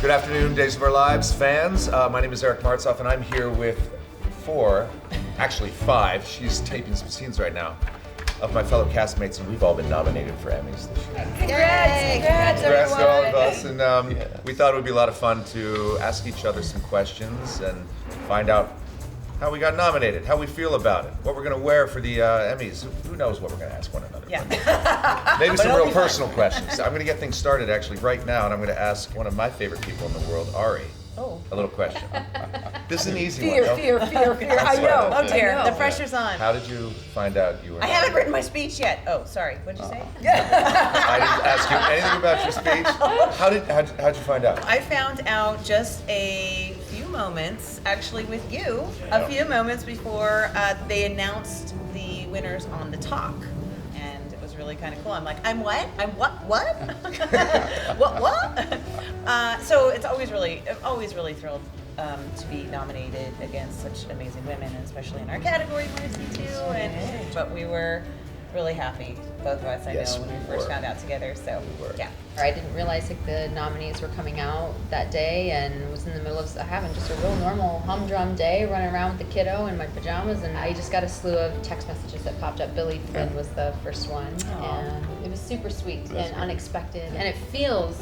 Good afternoon, Days of Our Lives fans. My name is Eric Martzoff, and I'm here with actually five, she's taping some scenes right now, of my fellow castmates, and we've all been nominated for Emmys this year. Congrats To all of us, and we thought it would be a lot of fun to ask each other some questions and find out how we got nominated, how we feel about it, what we're going to wear for the Emmys. Who knows what we're going to ask one another. Yeah. Maybe some real personal questions. I'm going to get things started actually right now, and I'm going to ask one of my favorite people in the world, Ari, a little question. This is an easy one. Fear. I know. Oh dear, I know. the pressure's on. How did you find out you were I haven't written my speech yet. Oh, sorry. What'd you say? I didn't ask you anything about your speech. How'd you find out? I found out just a few moments, actually with you, a few moments before they announced the winners on The Talk. And it was really kind of cool. I'm like, I'm what? I'm what? What? So it's always really thrilled to be nominated against such amazing women, and especially in our category, Marcy too. But we were really happy, both of us. I know when we first found out together. So yeah. I didn't realize like the nominees were coming out that day, and was in the middle of having just a real normal humdrum day, running around with the kiddo in my pajamas, and I just got a slew of text messages that popped up. Billy Flynn was the first one, and it was super sweet and unexpected, and it feels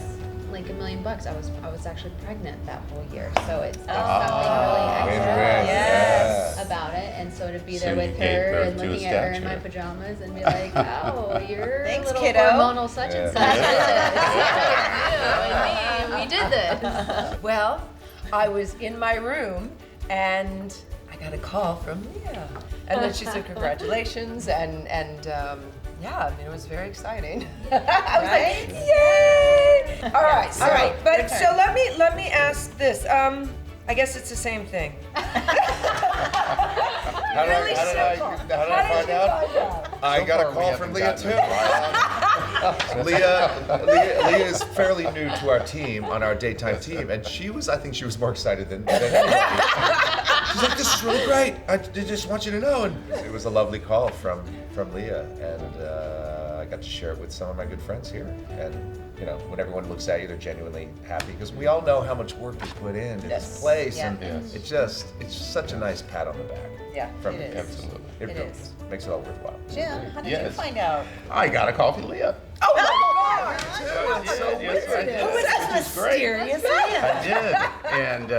like $1 million. I was actually pregnant that whole year, so it's something really extra about it. And so to be there with her and looking at her in my pajamas and be like, oh, you're Thanks, a little kiddo. hormonal such and such. Yeah, we did this. Well, I was in my room and I got a call from Leah. And then she said congratulations and yeah, I mean, it was very exciting. I was like, yay! All right. But so let me ask this. I guess it's the same thing. How did I find out? I got a call from Leah too. Leah is fairly new to our team, on our daytime team, and I think she was more excited than anybody. She's like, this is really great. I just want you to know. And it was a lovely call from Leah, and I got to share it with some of my good friends here. And you know, when everyone looks at you, they're genuinely happy, because we all know how much work we put into this place, and it's such a nice pat on the back. Yeah, from it is. Absolutely. It It really is. makes it all worthwhile. Jim, how did you find out? I got a call from Leah. Oh my God! Yes, I did. Who was that mysterious man? I did.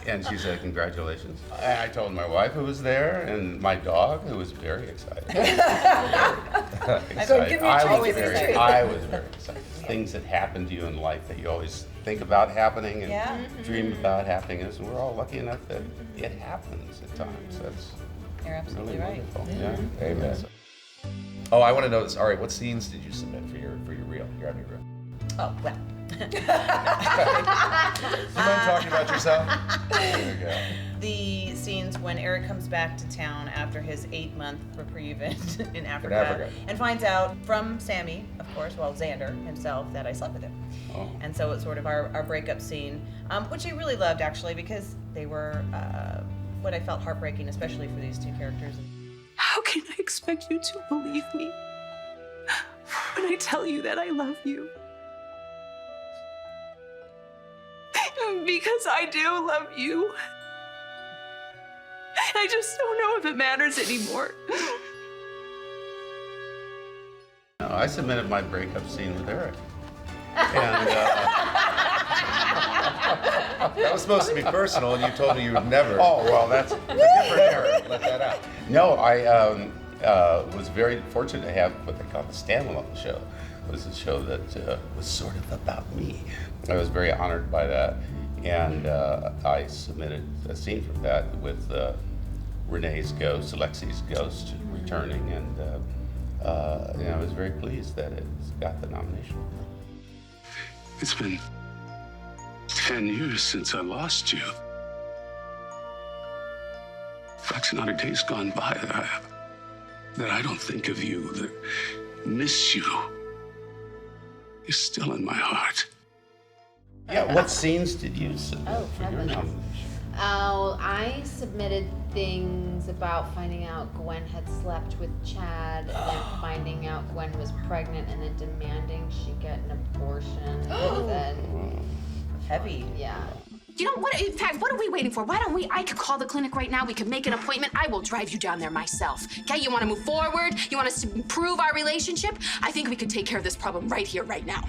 And she said, congratulations. I told my wife who was there, and my dog, who was very excited. So give me a treat. I was very excited. Things that happen to you in life that you always think about happening and dream about happening, and we're all lucky enough that it happens at times. That's You're absolutely really right. wonderful. Yeah. Amen. Oh, I want to know this. All right, what scenes did you submit for your reel, your Emmy reel? Oh, well. Do you mind talking about yourself? There we go. The scenes when Eric comes back to town after his 8-month reprieve in Africa and finds out from Sammy, of course, Xander himself, that I slept with him. Oh. And so it's sort of our breakup scene, which I really loved actually, because they were what I felt heartbreaking, especially for these two characters. How can I expect you to believe me when I tell you that I love you? Because I do love you. I just don't know if it matters anymore. No, I submitted my breakup scene with Eric. And That was supposed to be personal, and you told me you would never. oh well, that's Different Eric. Let that out. no. I was very fortunate to have what they call the standalone show. It was a show that was sort of about me. I was very honored by that, and I submitted a scene from that with Renee's ghost, Alexi's ghost, returning, and I was very pleased that it got the nomination. It's been 10 years since I lost you. In fact, not a day's gone by that I don't think of you, that miss you. You're still in my heart. Yeah, what scenes did you submit Oh, for your heavens. nomination? I submitted things about finding out Gwen had slept with Chad, and then finding out Gwen was pregnant, and then demanding she get an abortion, and then heavy. Yeah. You know what? In fact, what are we waiting for? Why don't I could call the clinic right now. We could make an appointment. I will drive you down there myself. Okay? You want to move forward? You want us to improve our relationship? I think we could take care of this problem right here, right now.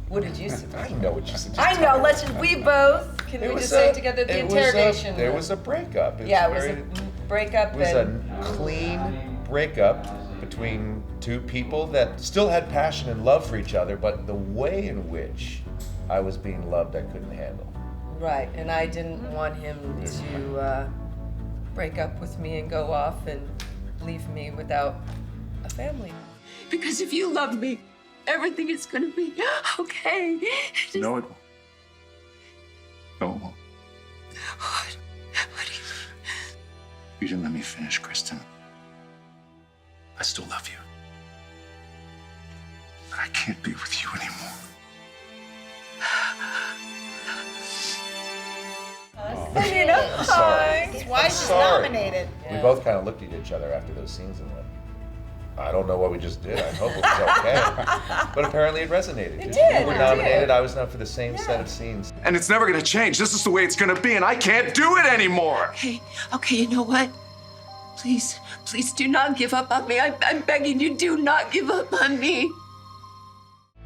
What did you suggest? I know what you suggested. I know. Let's just we both. Can we just say together the interrogation? There was a breakup. Yeah, it was a breakup. It was a clean breakup between two people that still had passion and love for each other, but the way in which I was being loved, I couldn't handle. Right, and I didn't want him to break up with me and go off and leave me without a family. Because if you love me, everything is gonna be okay. No, it won't. No, it won't. What do you You didn't let me finish, Kristen. I still love you. But I can't be with you anymore. You know, I'm sorry. That's why she's sorry. nominated. We both kind of looked at each other after those scenes and went, I don't know what we just did. I hope it was okay. But apparently it resonated. It You did, were it nominated. did. I was not for the same set of scenes. And it's never gonna change. This is the way it's gonna be, and I can't do it anymore. Okay, you know what? Please do not give up on me. I'm begging you, do not give up on me.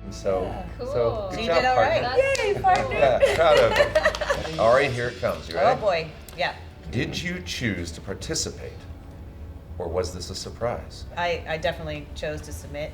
And so, Cool. so good So you job, did all right. partner. Yay, partner. Yeah, proud of you. Ari, here it comes. You Oh ready? boy, yeah. Did you choose to participate, or was this a surprise? I definitely chose to submit.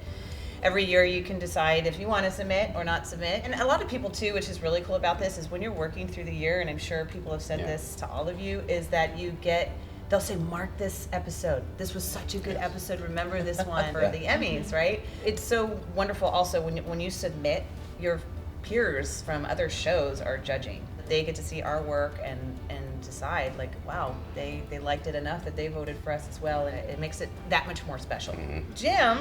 Every year you can decide if you want to submit or not submit. And a lot of people too, which is really cool about this, is when you're working through the year, and I'm sure people have said this to all of you, is that you get, they'll say, mark this episode. This was such a good episode. Remember this one for the Emmys, right? It's so wonderful also when you submit, your peers from other shows are judging. They get to see our work and decide, like, wow, they liked it enough that they voted for us as well, and it makes it that much more special. Jim,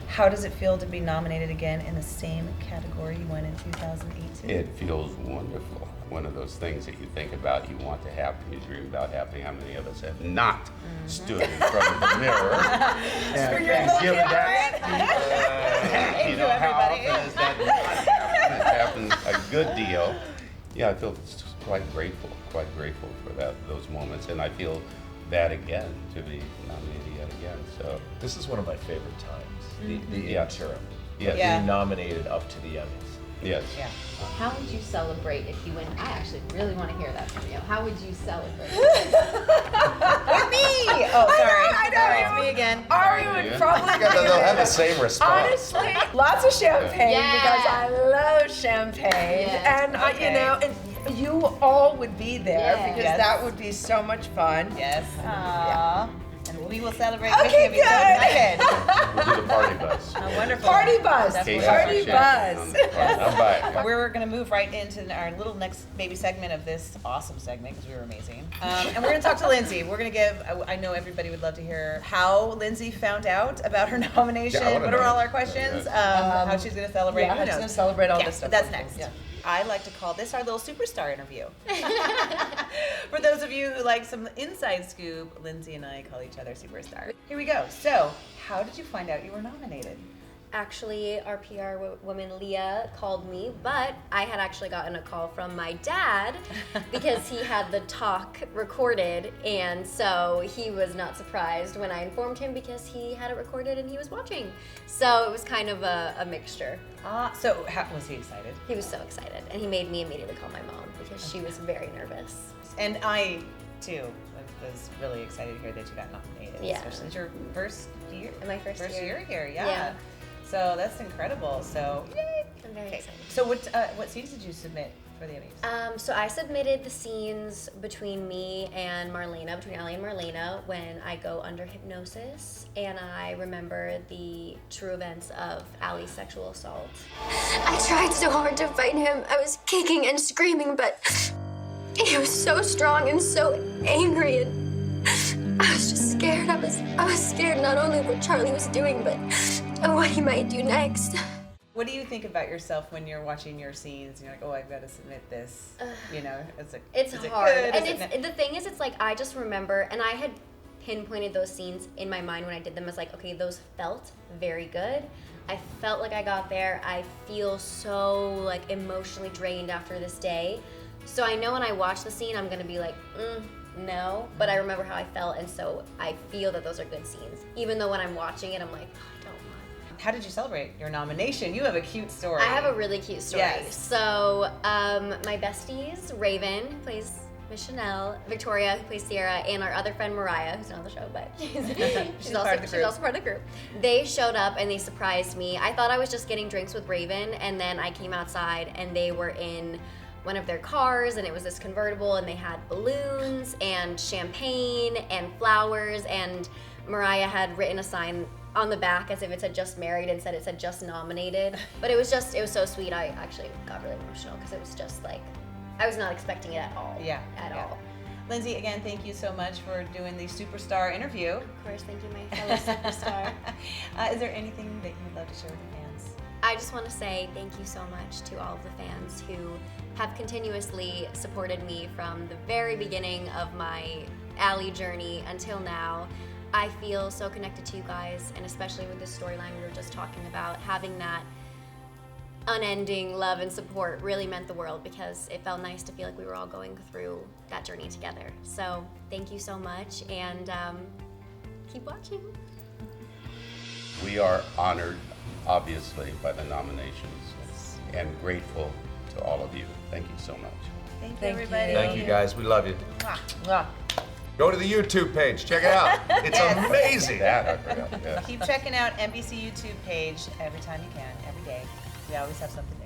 how does it feel to be nominated again in the same category you won in 2018? It feels wonderful. One of those things that you think about, you want to happen, you dream about happening. How many of us have not stood in front of the mirror and given that? You know, how everybody. often is that not happen? It happens a good deal. Yeah, I feel quite grateful for those moments, and I feel that again to be nominated yet again. So This is one of my favorite times, the Yeah. interim. Yes. Yeah. Being nominated up to the Emmys. yes. Yeah. How would you celebrate if you win? I actually really want to hear that from you. How would you celebrate? With me! Oh, sorry. I know. Sorry, it's me again. Ari would Yeah. probably They'll have the same response. honestly, lots of champagne Yeah. because I love champagne, Yeah. and Okay. you know, and you all would be there Yeah. because Yes. that would be so much fun. Yes. Aww. And we will celebrate Okay, with you. I'm so good. excited. We'll do the party bus. Oh, wonderful. Party buzz, Definitely. party buzz. I'm back. We're going to move right into our little next baby segment of this awesome segment because we were amazing. And we're going to talk to Lindsay. We're going to give, I know everybody would love to hear how Lindsay found out about her nomination. Yeah, I wanna what are know. all our questions? How she's going to celebrate. Yeah, Who how she's knows? gonna celebrate all Yeah, this stuff. That's next. Yeah. I like to call this our little superstar interview. For those of you who like some inside scoop, Lindsay and I call each other superstar. Here we go. So, how did you find out you were nominated? Actually, our PR woman Leah called me, but I had actually gotten a call from my dad because he had the talk recorded, and so he was not surprised when I informed him because he had it recorded and he was watching. So it was kind of a mixture. So, how, was he excited? He was so excited, and he made me immediately call my mom because she was very nervous. And I, too, was really excited to hear that you got nominated. Yeah. Especially it's your first year. My first year. here, yeah. Yeah. So that's incredible. So, yay. I'm very excited. So what scenes did you submit for the Emmys? So I submitted the scenes between me and Marlena, between Ali and Marlena, when I go under hypnosis, and I remember the true events of Ali's sexual assault. I tried so hard to fight him. I was kicking and screaming, but he was so strong and so angry, and I was just scared. I was scared not only what Charlie was doing, but what he might do next. What do you think about yourself when you're watching your scenes and you're like, oh, I've got to submit this? You know, It's is it hard. good? And Is it the thing is, it's like, I just remember, and I had pinpointed those scenes in my mind when I did them as like, okay, those felt very good. I felt like I got there. I feel so like emotionally drained after this day. So I know when I watch the scene, I'm gonna be like, no, but I remember how I felt, and so I feel that those are good scenes. Even though when I'm watching it, I'm like, I don't want. How did you celebrate your nomination? You have a cute story. I have a really cute story. Yes. So my besties, Raven, who plays Miss Chanel, Victoria, who plays Sierra, and our other friend Mariah, who's not on the show, but she's also part of the group. They showed up and they surprised me. I thought I was just getting drinks with Raven, and then I came outside and they were in one of their cars, and it was this convertible, and they had balloons and champagne and flowers, and Mariah had written a sign on the back as if it said just married and it said just nominated. But it was so sweet. I actually got really emotional because it was just like, I was not expecting it at all. Yeah. At all. Lindsay, again, thank you so much for doing the superstar interview. Of course, thank you, my fellow superstar. Is there anything that you'd love to share with the fans? I just want to say thank you so much to all of the fans who have continuously supported me from the very beginning of my Ally journey until now. I feel so connected to you guys, and especially with this storyline we were just talking about, having that unending love and support really meant the world, because it felt nice to feel like we were all going through that journey together. So thank you so much, and keep watching. We are honored, obviously, by the nominations and grateful to all of you. Thank you so much. Thank you, Thank you. everybody. Thank you guys. We love you. Mwah. Go to the YouTube page. Check it out. It's amazing. That I forgot. Yeah. Keep checking out NBC YouTube page every time you can, every day. We always have something